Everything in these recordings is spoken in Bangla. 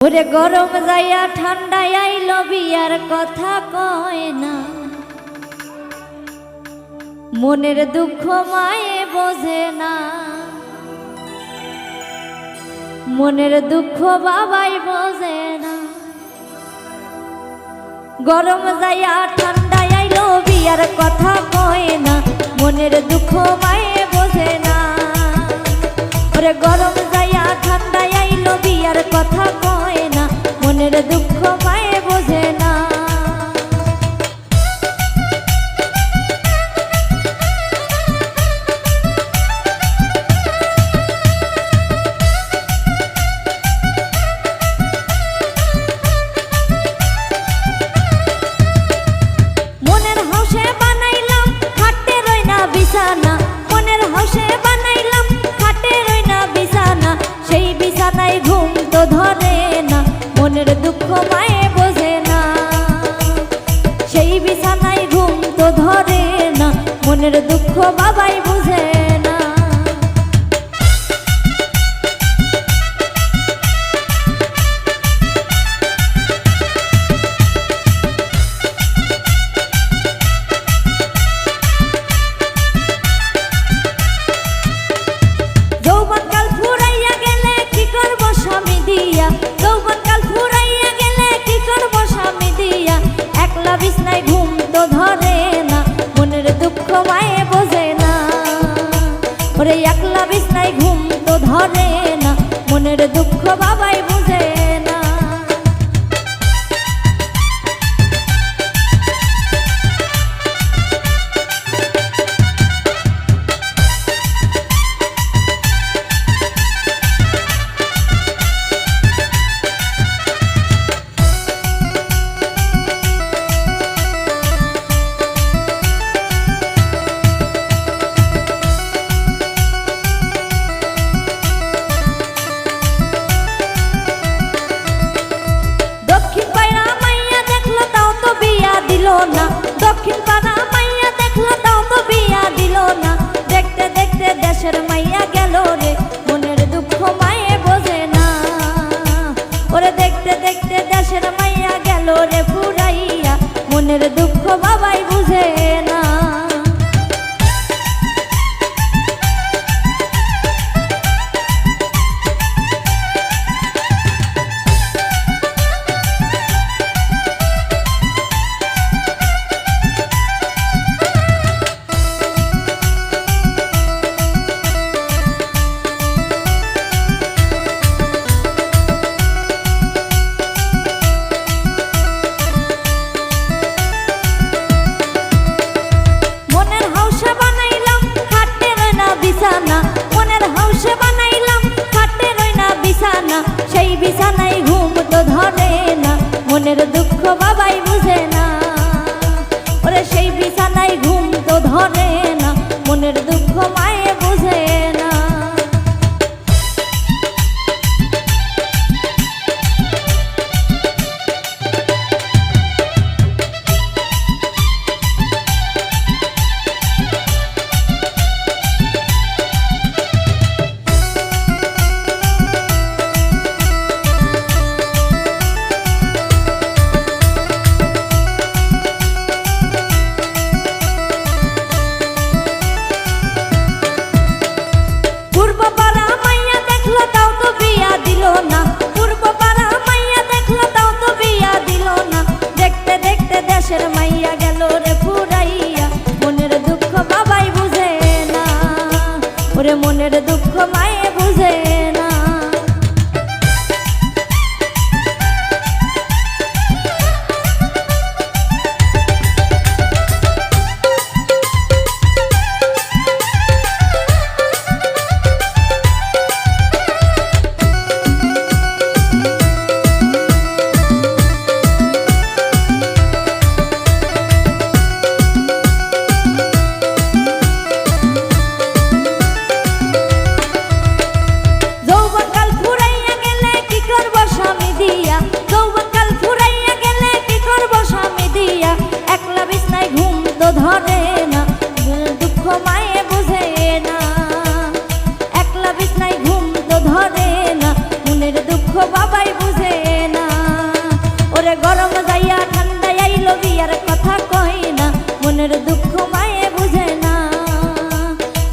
ওরে গরম যাইয়া ঠান্ডায় আইলো বিয়ার কথা কয় না, মনের দুঃখ মায়ে বোঝে না, মনের দুঃখ বাবাই বোঝে না। গরম যাইয়া ঠান্ডায় আইলো বিয়ার কথা কয় না, মনের দুঃখ মায়ে বোঝে না। ওরে গরম যাইয়া ঠান্ডায় আইলো বিয়ার কথা কয় না, মনের দুঃখ মায়ে বোঝে না। মনের হাউসে বানাইলাম খাটে রই না বিছানা, মনের হাউসে বানাইলাম খাটে রই না বিছানা, সেই বিছানায় ঘুম তো ধরে না, মনের দুঃখ মায়ে বোঝে না। সেই বিছানায় ঘুম তো ধরে না, মনের দুঃখ বাবাই বুঝে না। যৌবনকাল ফুরাইয়া গেলে কি করব স্বামী দিয়া, যৌবনকাল ফুরাইয়া গেলে কি করব স্বামী দিয়া, একলা বিছনায় ঘুম তো ধরে না, মনের দুঃখ মায়ে বোঝে না। ওরে একলা বিছনায় ঘুম তো ধরে না, মনের দুঃখ বাবাই বুঝে না। দক্ষিণ পাড়া মাইয়া দেখলো তাও তো বিয়া দিল না, দক্ষিণ পাড়া মাইয়া দেখলো তাও তো বিয়া দিল না, দেখতে দেখতে দেশের মাইয়া গেল রে, মনের দুঃখ মায়ে বোঝে না। ওরে দেখতে দেখতে দেশের মাইয়া গেল রে ফুরাইয়া, মনের দুঃখ বাবাই বুঝে না।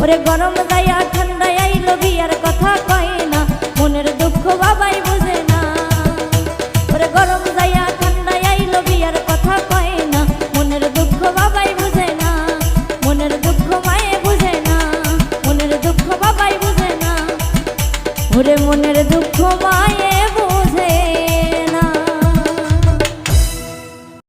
ওরে গরম যাইয়া ঠান্ডা আইলো বিয়ার কথা কয় না, মনের দুঃখ বাবাই বুঝে না। ওরে গরম যাইয়া ঠান্ডা আইলো বিয়ার কথা কয় না, মনের দুঃখ বাবাই বুঝে না, মনের দুঃখ মায়ে বুঝে না, মনের দুঃখ বাবাই বুঝে না। ওরে মনের দুঃখ মায়ে